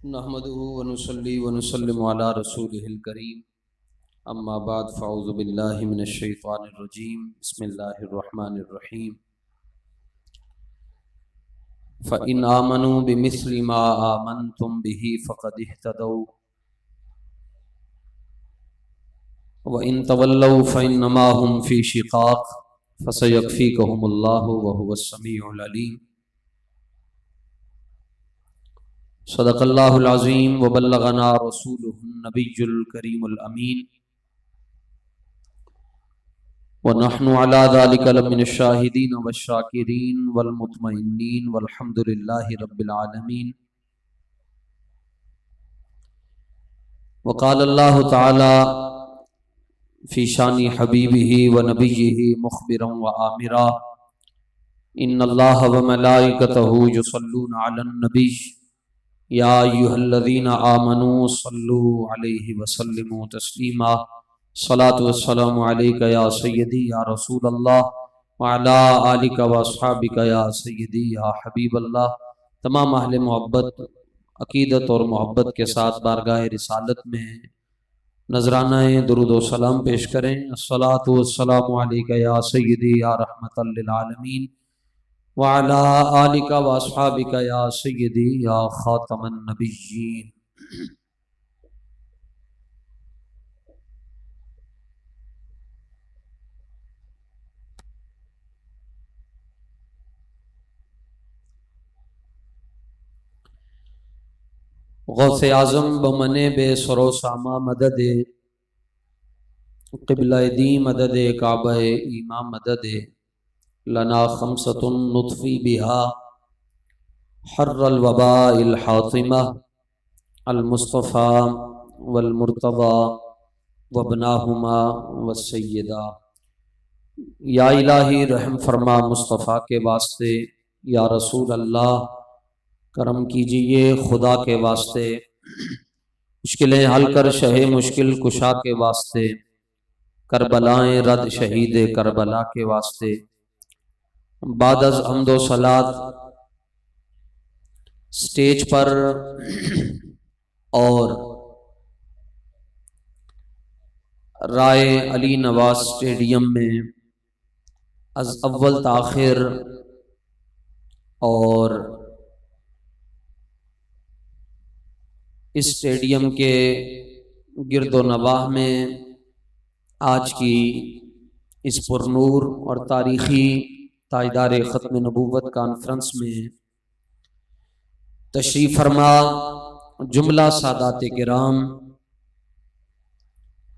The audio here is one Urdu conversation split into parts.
نحمده ونصلي ونسلم على رسوله الكريم اما بعد فاعوذ بالله من الشيطان الرجيم بسم الله الرحمن الرحيم فإن آمنوا بمثل ما آمنتم به فقد اهتدوا وإن تولوا فإنما هم في شقاق فسيكفيكهم الله وهو السميع العليم صدق اللہ العظیم وبلغنا رسوله النبی الکریم الامین ونحن على ذلك لمن الشاہدین والشاکرین والمطمئنین والحمد للہ رب العالمین. وقال اللہ تعالی فی شان حبیبہ ونبیہ مخبرا وآمرا ان اللہ وملائکتہ یصلون علی النبی یا ایھا الذین آمنوا صلوا علیہ وسلموا تسلیما. صلاۃ والسلام علیک یا سیدی یا رسول اللہ وعلی آلک واصحابک یا سیدی یا حبیب اللہ. تمام اہل محبت عقیدت اور محبت کے ساتھ بارگاہ رسالت میں نذرانہ درود و سلام پیش کریں. الصلاۃ والسلام علیک یا سیدی یا رحمۃ للعالمین وعلى آلک واصحابک یا سیدی یا خاتم النبیین. غوث اعظم بمن بے سر و سامہ مدد قبلہ دی مدد کعبہ ایمان مدد لنا خمسۃ نطفی بہا حر الوباء الحاطمہ المصطفیٰ والمرتضی وابناہما والسیدہ. یا الہی رحم فرما مصطفیٰ کے واسطے، یا رسول اللہ کرم کیجئے خدا کے واسطے، مشکلیں حل کر شہ مشکل کشا کے واسطے، کربلائیں رد شہید کربلا کے واسطے. بعد از حمد و صلات سٹیج پر اور رائے علی نواز سٹیڈیم میں از اول تاخیر اور اس سٹیڈیم کے گرد و نواح میں آج کی اس پرنور اور تاریخی تاجدار ختم نبوت کانفرنس میں تشریف فرما جملہ سادات کرام،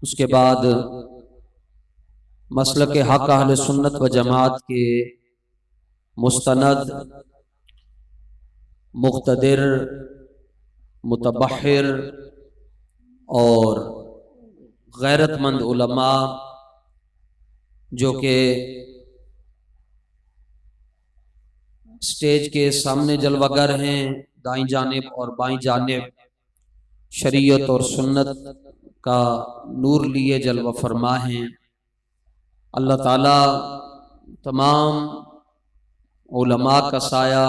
اس کے بعد مسلک حق اہل سنت و جماعت کے مستند مقتدر متبحر اور غیرت مند علماء جو کہ سٹیج کے سامنے جلوہ گر ہیں، دائیں جانب اور بائیں جانب شریعت اور سنت کا نور لیے جلوہ فرما ہیں. اللہ تعالیٰ تمام علماء کا سایہ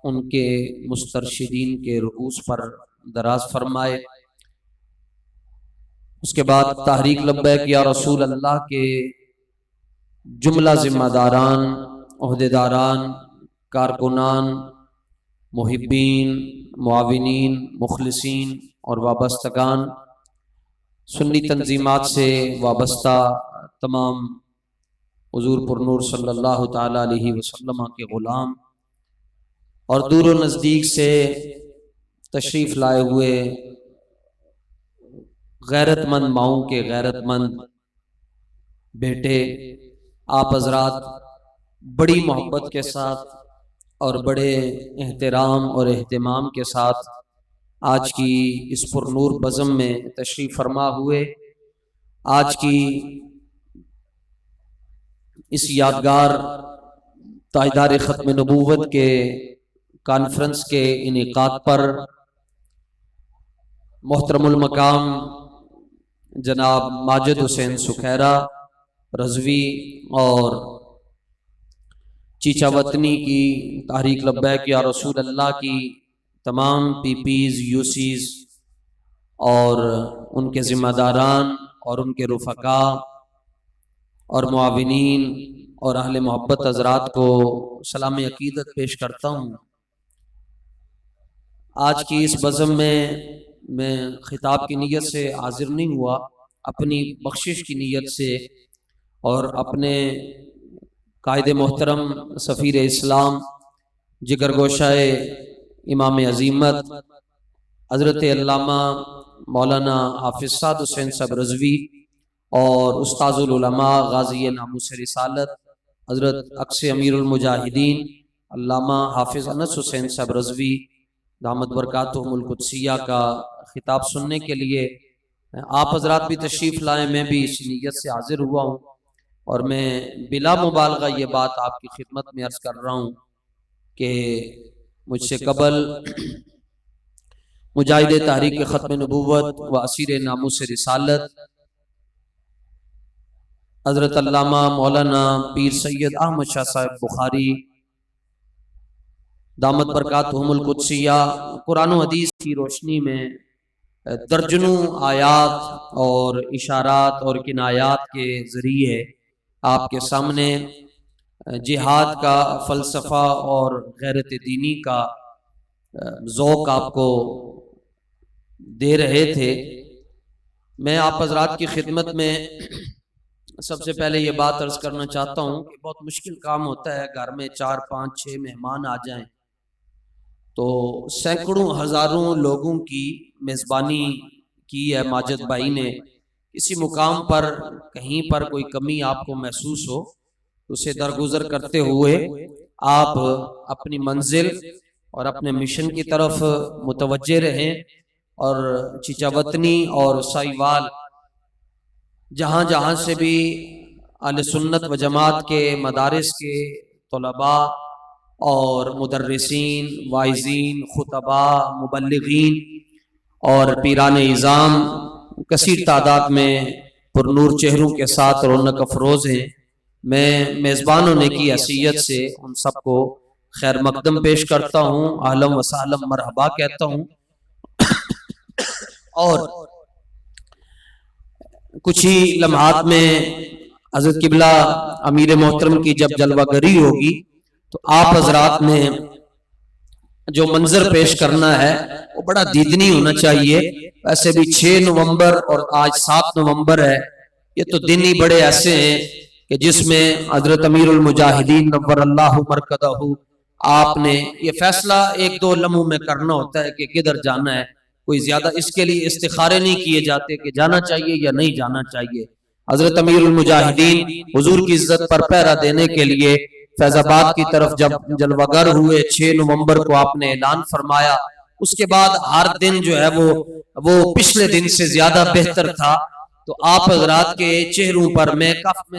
ان کے مسترشدین کے رؤوس پر دراز فرمائے. اس کے بعد تحریک لبیک یا رسول اللہ کے جملہ ذمہ داران، عہدیداران، کارکنان، محبین، معاونین، مخلصین اور وابستگان، سنی تنظیمات سے وابستہ تمام حضور پرنور صلی اللہ تعالی علیہ وسلم کے غلام اور دور و نزدیک سے تشریف لائے ہوئے غیرت مند ماؤں کے غیرت مند بیٹے، آپ حضرات بڑی محبت کے ساتھ اور بڑے احترام اور اہتمام کے ساتھ آج کی اس پرنور بزم میں تشریف فرما ہوئے. آج کی اس یادگار تاجدار ختم نبوت کے کانفرنس کے انعقاد پر محترم المقام جناب ماجد حسین سکھیرا رضوی اور چیچا وطنی کی تحریک لبیک یا رسول اللہ کی تمام پی پیز، یو سیز اور ان کے ذمہ داران اور ان کے رفقا اور معاونین اور اہل محبت حضرات کو سلام عقیدت پیش کرتا ہوں۔ آج کی اس بزم میں خطاب کی نیت سے حاضر نہیں ہوا، اپنی بخشش کی نیت سے اور اپنے قائد محترم سفیر اسلام جگر گوشہ امام عظیمت حضرت علامہ مولانا حافظ سعد حسین صاحب رضوی اور استاذ العلماء غازی ناموس رسالت حضرت اقص امیر المجاہدین علامہ حافظ انس حسین صاحب رضوی دامت برکاتہم القدسیہ کا خطاب سننے کے لیے آپ حضرات بھی تشریف لائیں، میں بھی اس نیت سے حاضر ہوا ہوں، اور میں بلا مبالغہ یہ بات آپ کی خدمت میں عرض کر رہا ہوں کہ مجھ سے قبل مجاہد تحریک ختم نبوت و اسیر ناموس رسالت حضرت علامہ مولانا پیر سید احمد شاہ صاحب بخاری دامت برکاتہم القدسیہ قرآن و حدیث کی روشنی میں درجنوں آیات اور اشارات اور کنایات کے ذریعے آپ کے سامنے جہاد کا فلسفہ اور غیرت دینی کا ذوق آپ کو دے رہے تھے۔ میں آپ حضرات کی خدمت میں سب سے پہلے یہ بات عرض کرنا چاہتا ہوں کہ بہت مشکل کام ہوتا ہے، گھر میں 4 5 6 مہمان آ جائیں تو سینکڑوں ہزاروں لوگوں کی میزبانی کی ہے ماجد بھائی نے، کسی مقام پر کہیں پر کوئی کمی آپ کو محسوس ہو تو اسے درگزر کرتے ہوئے آپ اپنی منزل اور اپنے مشن کی طرف متوجہ رہیں، اور چچا وطنی اور سائیوال جہاں جہاں سے بھی اہل سنت و جماعت کے مدارس کے طلباء اور مدرسین، واعظین، خطباء، مبلغین اور پیران اعظام کثیر تعداد میں پرنور چہروں کے ساتھ رونق افروز ہیں، میں میزبان ہونے کی حیثیت سے ان سب کو خیر مقدم پیش کرتا ہوں، اہلا و سہلا مرحبا کہتا ہوں۔ اور کچھ ہی لمحات میں حضرت قبلہ امیر محترم کی جب جلوہ گری ہوگی تو آپ حضرات نے جو منظر پیش کرنا ہے وہ بڑا دیدنی ہونا چاہیے۔ ویسے بھی 6 نومبر اور آج 7 نومبر ہے، یہ تو دن ہی بڑے ایسے ہیں کہ جس میں حضرت امیر المجاہدین نور اللہ مرکزہ آپ نے یہ فیصلہ 1-2 لمحوں میں کرنا ہوتا ہے کہ کدھر جانا ہے، کوئی زیادہ اس کے لیے استخارے نہیں کیے جاتے کہ جانا چاہیے یا نہیں جانا چاہیے۔ حضرت امیر المجاہدین حضور کی عزت پر پہرا دینے کے لیے فیض آباد کی طرف جب جلوہ گر ہوئے، 6 نومبر کو آپ نے اعلان فرمایا، اس کے بعد ہر دن جو ہے وہ پچھلے دن سے زیادہ بہتر تھا، تو آپ حضرات کے چہروں پر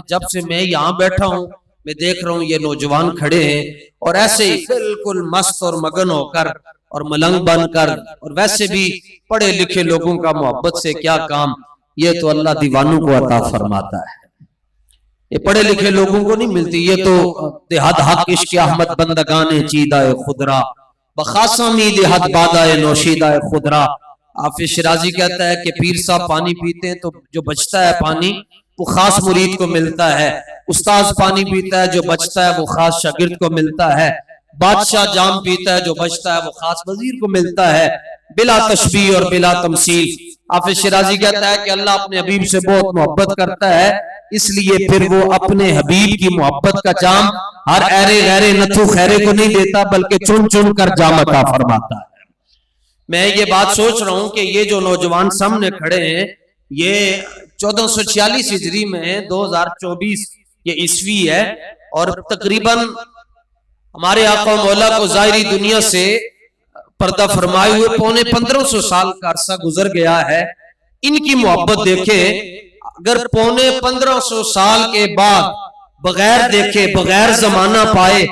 جب سے میں یہاں بیٹھا ہوں میں دیکھ رہا ہوں یہ نوجوان کھڑے ہیں اور ایسے ہی بالکل مست اور مگن ہو کر اور ملنگ بن کر، اور ویسے بھی پڑھے لکھے لوگوں کا محبت سے کیا کام، یہ تو اللہ دیوانوں کو عطا فرماتا ہے، یہ پڑھے لکھے لوگوں کو نہیں ملتی، یہ تو دہد حق عشق احمد بندگان چیدہ خدرا بخاصہ می دہد بادہ نوشیدہ خدرا۔ حافظ شیرازی کہتا ہے کہ پیر صاحب پانی پیتے ہیں تو جو بچتا ہے پانی وہ خاص مرید کو ملتا ہے، استاذ پانی پیتا ہے جو بچتا ہے وہ خاص شاگرد کو ملتا ہے، بادشاہ جام پیتا ہے جو بچتا ہے وہ خاص وزیر کو ملتا ہے، بلا تشبیہ اور بلا تمثیل۔ حافظ شیرازی کہتا ہے کہ اللہ اپنے حبیب سے بہت محبت کرتا ہے، اس لیے پھر وہ اپنے حبیب کی محبت کا جام ہر ایرے غیرے نتھو خیرے کو نہیں دیتا بلکہ چن چن کر جام عطا فرماتا ہے۔ میں یہ بات سوچ رہا ہوں کہ یہ جو نوجوان سامنے کھڑے ہیں یہ 1446 ہجری میں 2024 یہ عیسوی ہے، اور تقریباً ہمارے آقا و مولا کو ظاہری دنیا سے پردہ فرمائے ہوئے 1500 سال کا عرصہ گزر گیا ہے۔ ان کی محبت دیکھیں، اگر 1500 سال کے بعد بغیر دیکھے بغیر زمانہ پائے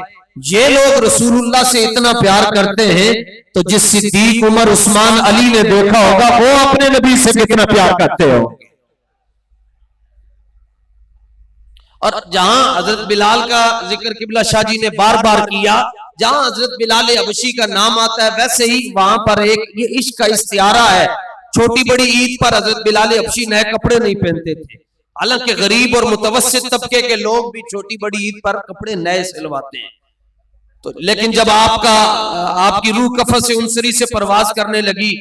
یہ لوگ رسول اللہ سے اتنا پیار کرتے ہیں تو جس صدیق عمر عثمان علی نے دیکھا ہوگا وہ اپنے نبی سے کتنا پیار کرتے ہو۔ اور جہاں حضرت بلال کا ذکر قبلہ شاہ جی نے بار بار کیا، جہاں حضرت بلال حبشی کا نام آتا ہے ویسے ہی وہاں پر ایک یہ عشق کا استعارہ ہے. چھوٹی بڑی عید پر حضرت بلال حبشی نئے کپڑے نہیں پہنتے تھے، حالانکہ غریب اور متوسط طبقے کے لوگ بھی چھوٹی بڑی عید پر کپڑے نئے سلواتے ہیں. تو لیکن جب آپ کی روح کفر سے انصری سے پرواز کرنے لگی،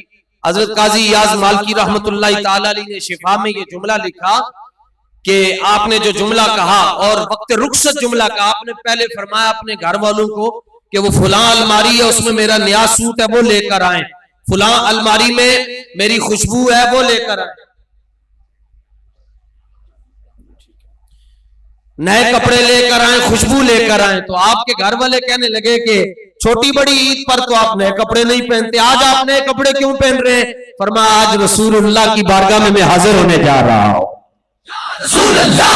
حضرت قاضی ایاز مالکی رحمت اللہ تعالی علیہ نے شفا میں یہ جملہ لکھا کہ آپ نے جو جملہ کہا اور وقت رخصت جملہ کہا، آپ نے پہلے فرمایا اپنے گھر والوں کو کہ وہ فلاں الماری ہے اس میں میرا نیا سوٹ ہے وہ لے کر آئیں، فلاں الماری میں میری خوشبو ہے وہ لے کر آئیں، نئے کپڑے لے کر آئیں، خوشبو لے کر آئیں. تو آپ کے گھر والے کہنے لگے کہ چھوٹی بڑی عید پر تو آپ نئے کپڑے نہیں پہنتے، آج آپ نئے کپڑے کیوں پہن رہے ہیں؟ فرمایا آج رسول اللہ کی بارگاہ میں حاضر ہونے جا رہا ہوں. رسول اللہ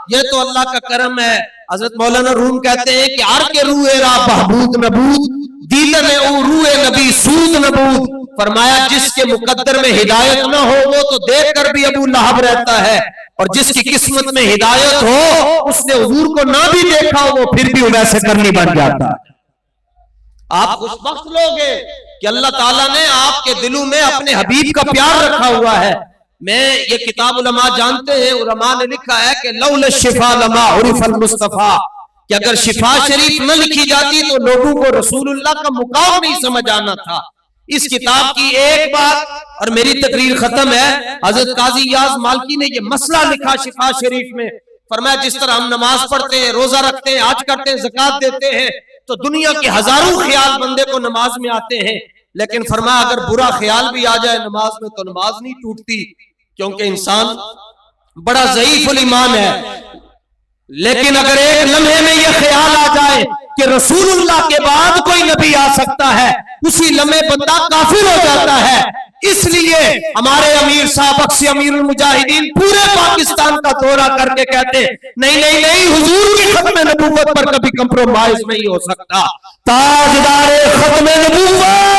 یہ تو اللہ کا کرم ہے. حضرت مولانا روم کہتے ہیں کہ ہر کے روح را بہبود نبود دیدن او روح نبی سود نبود. فرمایا جس کے مقدر میں ہدایت نہ ہو وہ تو دیکھ کر بھی ابو لہب رہتا ہے، اور جس کی قسمت میں ہدایت ہو اس نے حضور کو نہ بھی دیکھا وہ پھر بھی ویسے کرنی بن جاتا. آپ خوش بخت لوگ ہیں کہ اللہ تعالیٰ نے آپ کے دلوں میں اپنے حبیب کا پیار رکھا ہوا ہے. میں یہ کتاب علماء جانتے ہیں، علماء نے لکھا ہے کہ لولا الشفا لما عرف المصطفیٰ، کہ اگر شفا شریف نہ لکھی جاتی تو لوگوں کو رسول اللہ کا مقام نہیں سمجھ آنا تھا. اس کتاب کی ایک بات اور میری تقریر ختم ہے. حضرت قاضی ایاز مالکی نے یہ مسئلہ لکھا شفا شریف میں، فرمایا جس طرح ہم نماز پڑھتے ہیں، روزہ رکھتے ہیں، حج کرتے ہیں، زکوٰۃ دیتے ہیں، تو دنیا کے ہزاروں خیال بندے کو نماز میں آتے ہیں، لیکن فرمایا اگر برا خیال بھی آ جائے نماز میں تو نماز نہیں ٹوٹتی، کیونکہ انسان بڑا ضعیف الایمان ہے. لیکن اگر ایک لمحے میں یہ خیال آ جائے کہ رسول اللہ کے بعد کوئی نبی آ سکتا ہے، اسی لمحے بندہ کافر ہو جاتا ہے. اس لیے ہمارے امیر صاحب اکثر امیر المجاہدین پورے پاکستان کا دورہ کر کے کہتے نہیں نہیں نہیں، حضور کی ختم نبوت پر کبھی کمپرومائز نہیں ہو سکتا. تاجدار ختم نبوت